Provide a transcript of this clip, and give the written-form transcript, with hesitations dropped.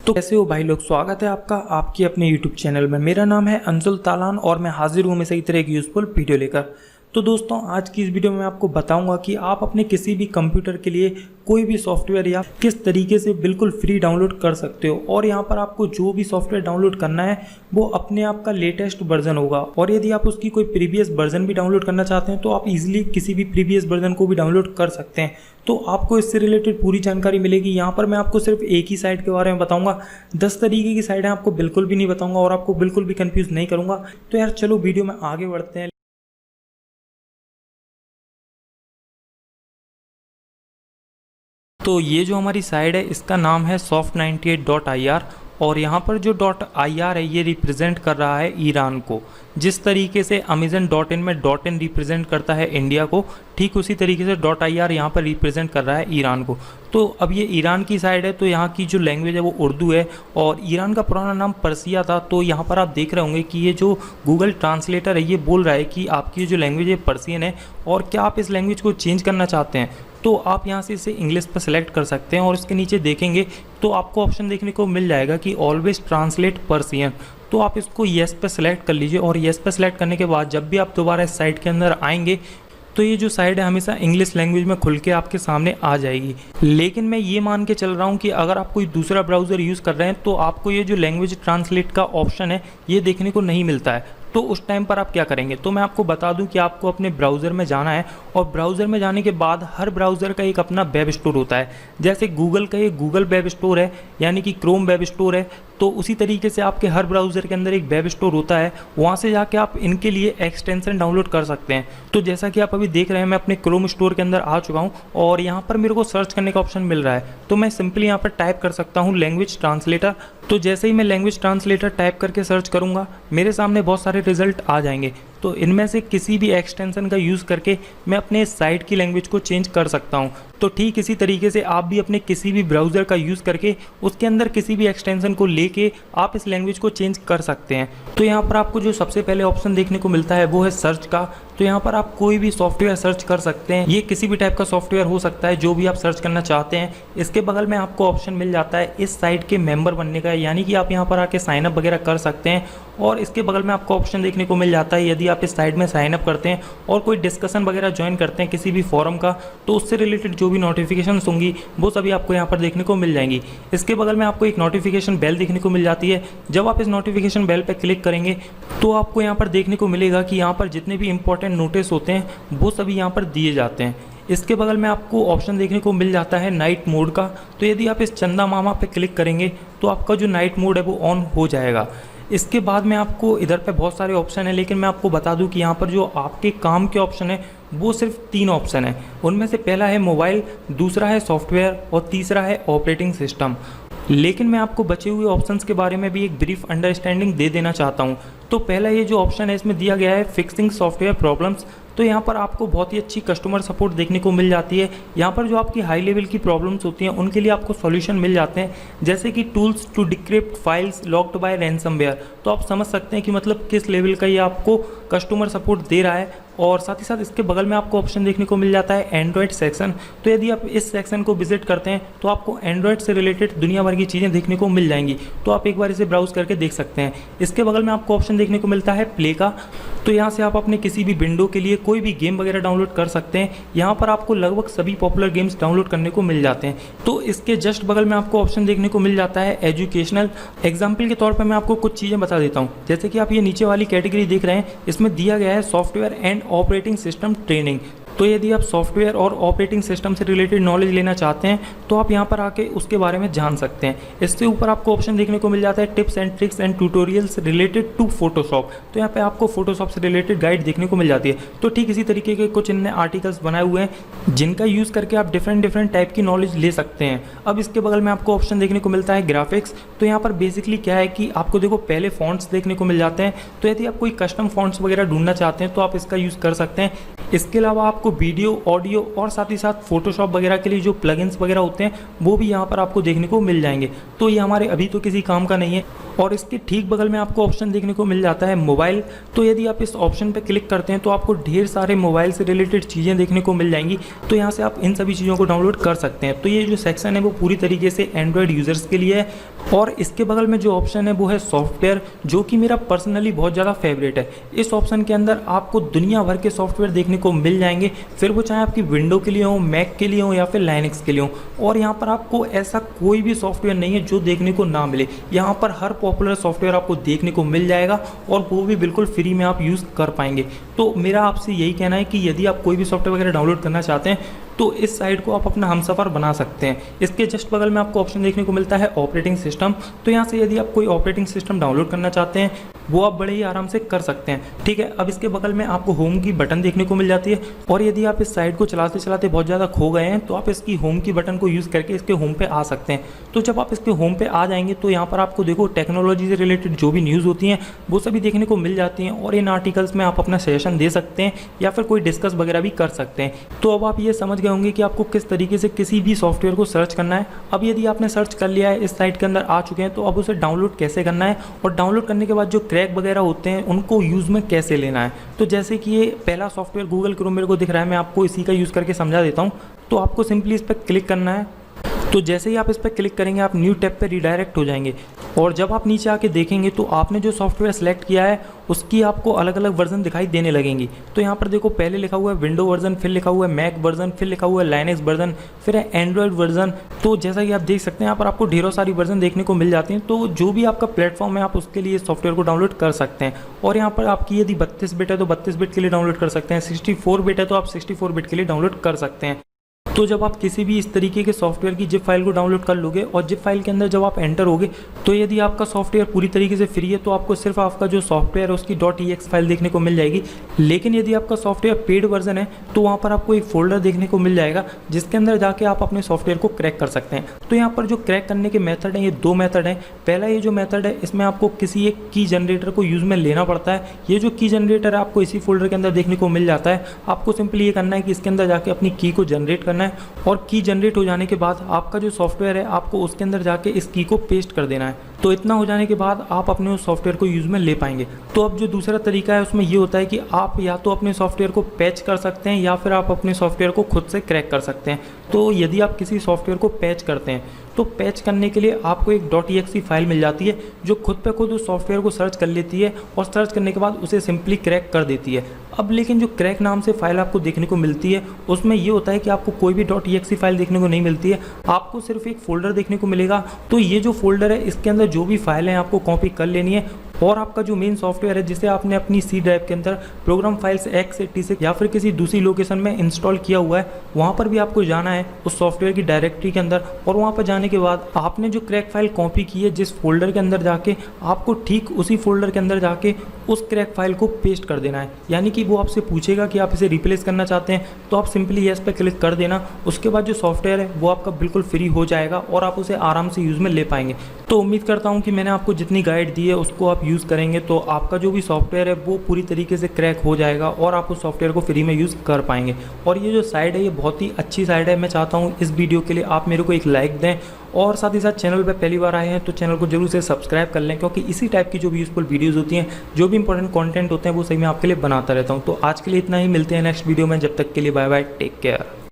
तो कैसे हो भाई लोग, स्वागत है आपका आपकी अपने YouTube चैनल में। मेरा नाम है अंजुल तालान और मैं हाजिर हूँ हमेशा की तरह एक यूज़फुल वीडियो लेकर। तो दोस्तों, आज की इस वीडियो में मैं आपको बताऊंगा कि आप अपने किसी भी कंप्यूटर के लिए कोई भी सॉफ्टवेयर या किस तरीके से बिल्कुल फ्री डाउनलोड कर सकते हो। और यहाँ पर आपको जो भी सॉफ्टवेयर डाउनलोड करना है वो अपने आप का लेटेस्ट वर्जन होगा। और यदि आप उसकी कोई प्रीवियस वर्जन भी डाउनलोड करना चाहते हैं तो आप इजीली किसी भी प्रीवियस वर्जन को भी डाउनलोड कर सकते हैं। तो आपको इससे रिलेटेड पूरी जानकारी मिलेगी। यहाँ पर मैं आपको सिर्फ एक ही साइट के बारे में बताऊंगा, 10 तरीके की साइट है आपको बिल्कुल भी नहीं बताऊंगा और आपको बिल्कुल भी कंफ्यूज नहीं करूंगा। तो यार चलो वीडियो में आगे बढ़ते हैं। तो ये जो हमारी साइट है इसका नाम है soft98.ir और यहाँ पर जो .ir है ये रिप्रेजेंट कर रहा है ईरान को। जिस तरीके से amazon.in में .in रिप्रेजेंट करता है इंडिया को, ठीक उसी तरीके से .ir यहाँ पर रिप्रेजेंट कर रहा है ईरान को। तो अब ये ईरान की साइड है तो यहाँ की जो लैंग्वेज है वो उर्दू है और ईरान का पुराना नाम पर्सिया था। तो यहाँ पर आप देख रहे होंगे कि ये जो गूगल ट्रांसलेटर है ये बोल रहा है कि आपकी जो लैंग्वेज है पर्सियन है और क्या आप इस लैंग्वेज को चेंज करना चाहते हैं। तो आप यहाँ से इसे इंग्लिश पर सेलेक्ट कर सकते हैं और इसके नीचे देखेंगे तो आपको ऑप्शन देखने को मिल जाएगा कि ऑलवेज ट्रांसलेट पर्सियन। तो आप इसको येस पे सेलेक्ट कर लीजिए और येस पे सेलेक्ट करने के बाद जब भी आप दोबारा इस साइट के अंदर आएंगे तो ये जो साइट है हमेशा इंग्लिश लैंग्वेज में खुल के आपके सामने आ जाएगी। लेकिन मैं ये मान के चल रहा हूँ कि अगर आप कोई दूसरा ब्राउज़र यूज़ कर रहे हैं तो आपको ये जो लैंग्वेज ट्रांसलेट का ऑप्शन है ये देखने को नहीं मिलता है। तो उस टाइम पर आप क्या करेंगे, तो मैं आपको बता दूं कि आपको अपने ब्राउज़र में जाना है और ब्राउज़र में जाने के बाद हर ब्राउज़र का एक अपना वेब स्टोर होता है। जैसे गूगल का ये गूगल वेब स्टोर है यानी कि क्रोम वेब स्टोर है, तो उसी तरीके से आपके हर ब्राउज़र के अंदर एक वेब स्टोर होता है। वहाँ से जाके आप इनके लिए एक्सटेंशन डाउनलोड कर सकते हैं। तो जैसा कि आप अभी देख रहे हैं मैं अपने क्रोम स्टोर के अंदर आ चुका हूँ और यहाँ पर मेरे को सर्च करने का ऑप्शन मिल रहा है। तो मैं सिंपली यहाँ पर टाइप कर सकता हूँ लैंग्वेज ट्रांसलेटर। तो जैसे ही मैं लैंग्वेज ट्रांसलेटर टाइप करके सर्च करूँगा मेरे सामने बहुत सारे रिजल्ट आ जाएंगे। तो इनमें से किसी भी एक्सटेंशन का यूज़ करके मैं अपने साइट की लैंग्वेज को चेंज कर सकता हूं। तो ठीक इसी तरीके से आप भी अपने किसी भी ब्राउज़र का यूज़ करके उसके अंदर किसी भी एक्सटेंशन को लेके आप इस लैंग्वेज को चेंज कर सकते हैं। तो यहाँ पर आपको जो सबसे पहले ऑप्शन देखने को मिलता है वो है सर्च का। तो यहाँ पर आप कोई भी सॉफ्टवेयर सर्च कर सकते हैं, ये किसी भी टाइप का सॉफ्टवेयर हो सकता है जो भी आप सर्च करना चाहते हैं। इसके बगल में आपको ऑप्शन मिल जाता है इस साइट के मेंबर बनने का, यानी कि आप यहाँ पर आके साइन अप वगैरह कर सकते हैं। और इसके बगल में आपको ऑप्शन देखने को मिल जाता है यदि आप इस साइट में साइन अप करते हैं और कोई डिस्कशन वगैरह ज्वाइन करते हैं किसी भी फोरम का, तो उससे रिलेटेड जो भी नोटिफिकेशंस होंगी वो सभी आपको यहाँ पर देखने को मिल जाएंगी। इसके बगल में आपको एक नोटिफिकेशन बेल देखने को मिल जाती है। जब आप इस नोटिफिकेशन बेल पर क्लिक करेंगे तो आपको यहाँ पर देखने को मिलेगा कि यहाँ पर जितने भी इंपॉर्टेंट नोटिस होते हैं वो सभी यहाँ पर दिए जाते हैं। इसके बगल में आपको ऑप्शन देखने को मिल जाता है नाइट मोड का। तो यदि आप इस चंदा मामा पे क्लिक करेंगे तो आपका जो नाइट मोड है वो ऑन हो जाएगा। इसके बाद में आपको इधर पे बहुत सारे ऑप्शन है, लेकिन मैं आपको बता दूं कि यहाँ पर जो आपके काम के ऑप्शन है वो सिर्फ 3 ऑप्शन है। उनमें से पहला है मोबाइल, दूसरा है सॉफ्टवेयर और तीसरा है ऑपरेटिंग सिस्टम। लेकिन मैं आपको बचे हुए ऑप्शंस के बारे में भी एक ब्रीफ अंडरस्टैंडिंग दे देना चाहता हूँ। तो पहला ये जो ऑप्शन है इसमें दिया गया है फिक्सिंग सॉफ्टवेयर प्रॉब्लम्स। तो यहाँ पर आपको बहुत ही अच्छी कस्टमर सपोर्ट देखने को मिल जाती है। यहाँ पर जो आपकी हाई लेवल की प्रॉब्लम्स होती हैं उनके लिए आपको सॉल्यूशन मिल जाते हैं, जैसे कि tools to decrypt files locked by ransomware. तो आप समझ सकते हैं कि मतलब किस लेवल का ये आपको कस्टमर सपोर्ट दे रहा है। और साथ ही साथ इसके बगल में आपको ऑप्शन देखने को मिल जाता है एंड्रॉयड सेक्शन। तो यदि आप इस सेक्शन को विजिट करते हैं तो आपको एंड्रॉयड से रिलेटेड दुनिया भर की चीज़ें देखने को मिल जाएंगी। तो आप एक बार इसे ब्राउज करके देख सकते हैं। इसके बगल में आपको ऑप्शन देखने को मिलता है प्ले का। तो यहाँ से आप अपने किसी भी विंडो के लिए कोई भी गेम वगैरह डाउनलोड कर सकते हैं। यहाँ पर आपको लगभग सभी पॉपुलर गेम्स डाउनलोड करने को मिल जाते हैं। तो इसके जस्ट बगल में आपको ऑप्शन देखने को मिल जाता है एजुकेशनल। एग्जाम्पल के तौर पर मैं आपको कुछ चीज़ें बता देता हूँ। जैसे कि आप ये नीचे वाली कैटेगरी देख रहे हैं, इसमें दिया गया है software and operating system training. तो यदि आप सॉफ्टवेयर और ऑपरेटिंग सिस्टम से रिलेटेड नॉलेज लेना चाहते हैं तो आप यहाँ पर आके उसके बारे में जान सकते हैं। इससे ऊपर आपको ऑप्शन देखने को मिल जाता है tips and tricks and tutorials related to Photoshop. तो यहाँ पे आपको फोटोशॉप से रिलेटेड गाइड देखने को मिल जाती है। तो ठीक इसी तरीके के कुछ इनने आर्टिकल्स बनाए हुए हैं जिनका यूज़ करके आप डिफरेंट टाइप की नॉलेज ले सकते हैं। अब इसके बगल में आपको ऑप्शन देखने को मिलता है ग्राफिक्स। तो यहाँ पर बेसिकली क्या है कि आपको देखो पहले फॉन्ट्स देखने को मिल जाते हैं। तो यदि आप कोई कस्टम फॉन्ट्स वगैरह ढूंढना चाहते हैं तो आप इसका यूज़ कर सकते हैं। इसके अलावा आपको वीडियो, ऑडियो और साथ ही साथ फोटोशॉप वगैरह के लिए जो प्लगइन्स वगैरह होते हैं वो भी यहाँ पर आपको देखने को मिल जाएंगे। तो ये हमारे अभी तो किसी काम का नहीं है और इसके ठीक बगल में आपको ऑप्शन देखने को मिल जाता है मोबाइल। तो यदि आप इस ऑप्शन पर क्लिक करते हैं तो आपको ढेर सारे मोबाइल से रिलेटेड चीज़ें देखने को मिल जाएंगी। तो यहाँ से आप इन सभी चीज़ों को डाउनलोड कर सकते हैं। तो ये जो सेक्शन है वो पूरी तरीके से एंड्रॉयड यूज़र्स के लिए है। और इसके बगल में जो ऑप्शन है वो है सॉफ्टवेयर, जो कि मेरा पर्सनली बहुत ज़्यादा फेवरेट है। इस ऑप्शन के अंदर आपको दुनिया भर के सॉफ्टवेयर देखने को मिल जाएंगे, फिर वो चाहे आपकी विंडो के लिए हो, मैक के लिए हो या फिर लाइनक्स के लिए हो। और यहाँ पर आपको ऐसा कोई भी सॉफ्टवेयर नहीं है जो देखने को ना मिले। यहाँ पर हर पॉपुलर सॉफ्टवेयर आपको देखने को मिल जाएगा और वो भी बिल्कुल फ्री में आप यूज़ कर पाएंगे। तो मेरा आपसे यही कहना है कि यदि आप कोई भी सॉफ्टवेयर वगैरह डाउनलोड करना चाहते हैं तो इस साइट को आप अपना हमसफ़र बना सकते हैं। इसके जस्ट बगल में आपको ऑप्शन देखने को मिलता है ऑपरेटिंग सिस्टम। तो यहाँ से यदि आप कोई ऑपरेटिंग सिस्टम डाउनलोड करना चाहते हैं वो आप बड़े ही आराम से कर सकते हैं। ठीक है, अब इसके बगल में आपको होम की बटन देखने को मिल जाती है। और यदि आप इस साइट को चलाते चलाते बहुत ज़्यादा खो गए हैं तो आप इसकी होम की बटन को यूज़ करके इसके होम पे आ सकते हैं। तो जब आप इसके होम पे आ जाएंगे तो यहाँ पर आपको देखो टेक्नोलॉजी से रिलेटेड जो भी न्यूज़ होती हैं वो सभी देखने को मिल जाती हैं। और इन आर्टिकल्स में आप अपना सजेशन दे सकते हैं या फिर कोई डिस्कस वगैरह भी कर सकते हैं। तो अब आप ये समझ गए होंगे कि आपको किस तरीके से किसी भी सॉफ्टवेयर को सर्च करना है। अब यदि आपने सर्च कर लिया है, इस साइट के अंदर आ चुके हैं, तो अब उसे डाउनलोड कैसे करना है और डाउनलोड करने के बाद जो क्रैक वगैरह होते हैं उनको यूज़ में कैसे लेना है। तो जैसे कि ये पहला सॉफ्टवेयर गूगल क्रोम मेरे को दिख रहा है, मैं आपको इसी का यूज़ करके समझा देता हूँ। तो आपको सिंपली इस पर क्लिक करना है। तो जैसे ही आप इस पर क्लिक करेंगे आप न्यू टैब पे रीडायरेक्ट हो जाएंगे। और जब आप नीचे आके देखेंगे तो आपने जो सॉफ्टवेयर सेलेक्ट किया है उसकी आपको अलग अलग वर्जन दिखाई देने लगेंगी। तो यहाँ पर देखो पहले लिखा हुआ है विंडो वर्जन, फिर लिखा हुआ है मैक वर्जन, फिर लिखा हुआ है लाइनक्स वर्जन, फिर है एंड्रॉयड वर्जन। तो जैसा कि आप देख सकते हैं यहाँ पर आपको ढेरों सारी वर्जन देखने को मिल जाती हैं। तो जो भी आपका प्लेटफॉर्म है आप उसके लिए सॉफ्टवेयर को डाउनलोड कर सकते हैं। और यहाँ पर आपकी यदि 32 बिट है तो 32 बिट के लिए डाउनलोड कर सकते हैं, 64 बिट है तो आप 64 बिट के लिए डाउनलोड कर सकते हैं। तो जब आप किसी भी इस तरीके के सॉफ्टवेयर की जिप फाइल को डाउनलोड कर लोगे और जिप फाइल के अंदर जब आप एंटर होगे तो यदि आपका सॉफ्टवेयर पूरी तरीके से फ्री है तो आपको सिर्फ आपका जो सॉफ्टवेयर है उसकी .exe फाइल देखने को मिल जाएगी। लेकिन यदि आपका सॉफ्टवेयर पेड वर्जन है तो वहाँ पर आपको एक फोल्डर देखने को मिल जाएगा जिसके अंदर जाके आप अपने सॉफ्टवेयर को क्रैक कर सकते हैं। तो यहाँ पर जो क्रैक करने के मेथड हैं ये दो मेथड हैं। पहला ये जो मेथड है इसमें आपको किसी एक की जनरेटर को यूज़ में लेना पड़ता है। ये जो की जनरेटर है आपको इसी फोल्डर के अंदर देखने को मिल जाता है। आपको सिंपली ये करना है कि इसके अंदर जाके अपनी की को जनरेट करना है और की जनरेट हो जाने के बाद आपका जो सॉफ्टवेयर है आपको उसके अंदर जाके इस की को पेस्ट कर देना है। तो इतना हो जाने के बाद आप अपने उस सॉफ्टवेयर को यूज़ में ले पाएंगे। तो अब जो दूसरा तरीका है उसमें ये होता है कि आप या तो अपने सॉफ्टवेयर को पैच कर सकते हैं या फिर आप अपने सॉफ्टवेयर को खुद से क्रैक कर सकते हैं। तो यदि आप किसी सॉफ्टवेयर को पैच करते हैं तो पैच करने के लिए आपको एक .exe फाइल मिल जाती है जो खुद पे खुद उस सॉफ्टवेयर को सर्च कर लेती है और सर्च करने के बाद उसे सिंपली क्रैक कर देती है। अब लेकिन जो क्रैक नाम से फाइल आपको देखने को मिलती है उसमें ये होता है कि आपको कोई भी .exe फाइल देखने को नहीं मिलती है, आपको सिर्फ एक फ़ोल्डर देखने को मिलेगा। तो ये जो फोल्डर है इसके अंदर जो भी फाइल है आपको कॉपी कर लेनी है और आपका जो मेन सॉफ्टवेयर है जिसे आपने अपनी सी ड्राइव के अंदर प्रोग्राम फाइल्स x86 या फिर किसी दूसरी लोकेशन में इंस्टॉल किया हुआ है वहाँ पर भी आपको जाना है उस सॉफ्टवेयर की डायरेक्टरी के अंदर। और वहाँ पर जाने के बाद आपने जो क्रैक फाइल कॉपी की है जिस फोल्डर के अंदर जाके आपको ठीक उसी फोल्डर के अंदर जाके उस क्रैक फाइल को पेस्ट कर देना है। यानी कि वो आपसे पूछेगा कि आप इसे रिप्लेस करना चाहते हैं तो आप सिंपली येस पे क्लिक कर देना। उसके बाद जो सॉफ्टवेयर है वो आपका बिल्कुल फ्री हो जाएगा और आप उसे आराम से यूज़ में ले पाएंगे। तो उम्मीद करता हूँ कि मैंने आपको जितनी गाइड दी है उसको आप यूज़ करेंगे तो आपका जो भी सॉफ्टवेयर है वो पूरी तरीके से क्रैक हो जाएगा और आप उस सॉफ्टवेयर को फ्री में यूज़ कर पाएंगे। और ये जो साइट है ये बहुत ही अच्छी साइट है। मैं चाहता हूँ इस वीडियो के लिए आप मेरे को एक लाइक दें और साथ ही साथ चैनल पर पहली बार आए हैं तो चैनल को जरूर से सब्सक्राइब कर लें, क्योंकि इसी टाइप की जो भी यूज़फुल वीडियोज़ होती हैं, जो भी इंपॉर्टेंट कंटेंट होते हैं वो सही मैं आपके लिए बनाता रहता हूँ। तो आज के लिए इतना ही, मिलते हैं नेक्स्ट वीडियो में। जब तक के लिए बाय बाय, टेक केयर।